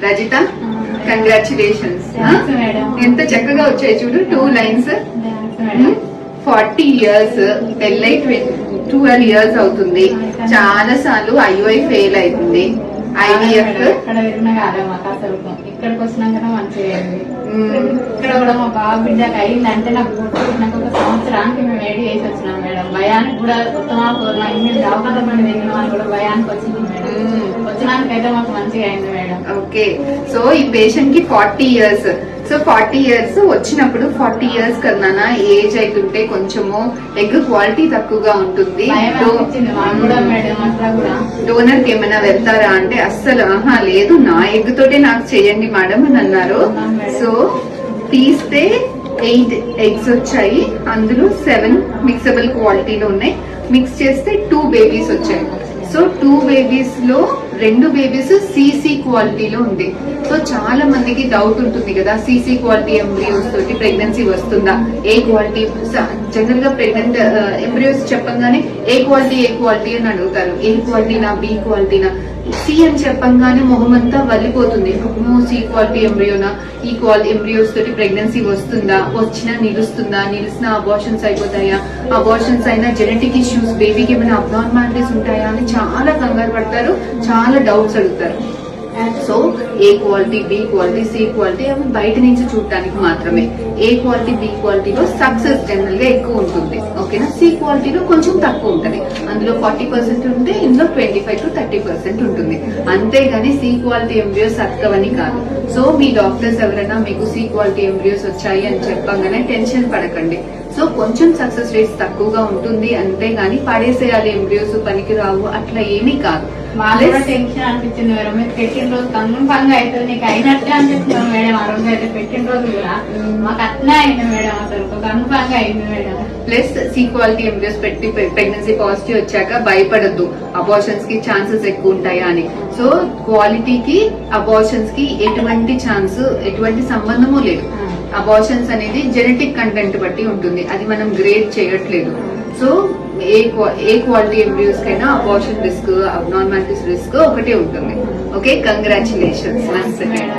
Rajitha, congratulations. ఎంత చక్కగా వచ్చాయి చూడు, 2 లైన్స్. 40 years, పెళ్ళై 12 years అవుతుంది. చాలా సార్లు IUI ఫెయిల్ అవుతుంది. IVF ఇక్కడికి వచ్చినాక మంచిగా ఇక్కడ కూడా మా బాబు బిడ్డకి అయిందంటే నాకు పుట్టినాక 1 సంవత్సరానికి మేము వెయిట్ చేసి వచ్చినాం మేడం. భయానికి కూడా దవాఖాన పడి దిగిన వాళ్ళు కూడా భయానికి వచ్చింది మేడం. వచ్చినాకైతే మాకు మంచిగా అయింది మేడం. ఓకే, సో ఈ పేషెంట్ కి 40 years. సో 40 years వచ్చినప్పుడు 40 years కన్నా ఏజ్ అవుతుంటే కొంచెము ఎగ్ క్వాలిటీ తక్కువగా ఉంటుంది. డోనర్ కి ఏమైనా వెళ్తారా అంటే అస్సలు ఆహా లేదు, నా ఎగ్ తోటే నాకు చేయండి మేడం అని అన్నారు. సో తీస్తే 8 eggs వచ్చాయి, అందులో 7 మిక్సబుల్ క్వాలిటీలో ఉన్నాయి. మిక్స్ చేస్తే 2 babies వచ్చాయి. సో 2 babies లో 2 babies CC క్వాలిటీలో ఉంది. సో చాలా మందికి డౌట్ ఉంటుంది కదా, CC క్వాలిటీ ఎంబ్రియోస్ తోటి ప్రెగ్నెన్సీ వస్తుందా, ఏ క్వాలిటీ. జనరల్ గా ప్రెగ్నెంట్ ఎంబ్రియోస్ చెప్పంగానే ఏ క్వాలిటీ అని అడుగుతారు. ఏ క్వాలిటీనా, B క్వాలిటీనా. సి అని చెప్పంగానే మొహం అంతా వల్లిపోతుంది. సి క్వాలిటీ ఎంబ్రియోనా, ఈ క్వాలిటీ ఎంబ్రియోస్ తోటి ప్రెగ్నెన్సీ వస్తుందా, వచ్చినా నిలుస్తుందా, నిలిసిన అబార్షన్స్ అయిపోతాయా, అబార్షన్స్ అయినా జెనెటిక్ ఇష్యూస్, బేబీకి ఏమైనా అబ్నార్మాలిటీస్ ఉంటాయా అని చాలా కంగారు పడతారు, చాలా డౌట్స్ అడుగుతారు. So A quality, B quality, C quality అవి బయట నుంచి చూడటానికి మాత్రమే. ఏ క్వాలిటీ, B క్వాలిటీలో సక్సెస్ జనరల్ గా ఎక్కువ ఉంటుంది. ఓకేనా, C క్వాలిటీలో కొంచెం తక్కువ ఉంటుంది. అందులో 40% ఉంటే ఇందులో 25 to 30% ఉంటుంది. అంతేగాని C క్వాలిటీ ఎంబ్రియోస్ అక్కవని కాదు. సో మీ డాక్టర్స్ ఎవరైనా మీకు C క్వాలిటీ ఎంబ్రియోస్ వచ్చాయి అని చెప్పగానే టెన్షన్ పడకండి. సో కొంచెం సక్సెస్ రేట్స్ తక్కువగా ఉంటుంది, అంతేగాని పడేసేయాలి ఎంబ్రియోస్ పనికి రావు అట్లా ఏమీ కాదు. మాకు టెన్షన్ అనిపించింది మేడం. మీరు పెట్టిన రోజు కన్ఫర్మ్ అవుతుంది, నీకు అయినట్టే అనిపిస్తుంది మేడం. ఆ రోజు అయితే పెట్టిన రోజు కూడా మాకు అట్లే అయింది మేడం, అసలు కన్ఫర్మ్ అయింది madam. Plus C quality embryos పెట్టి ప్రెగ్నెన్సీ పాజిటివ్ వచ్చాక భయపడద్దు, అబార్షన్స్ కి ఛాన్సెస్ ఎక్కువ ఉంటాయా అని. సో క్వాలిటీకి అబార్షన్స్ కి ఎటువంటి ఛాన్స్, ఎటువంటి సంబంధము లేదు. అబార్షన్స్ అనేది జెనెటిక్ కంటెంట్ బట్టి ఉంటుంది, అది మనం గ్రేడ్ చేయట్లేదు. సో ఏ క్వాలిటీ ఎంబ్రియోస్ కైనా అబార్షన్ రిస్క్, అబ్నార్మాలిటీస్ రిస్క్ ఒకటే ఉంటుంది. Okay, congratulations once again.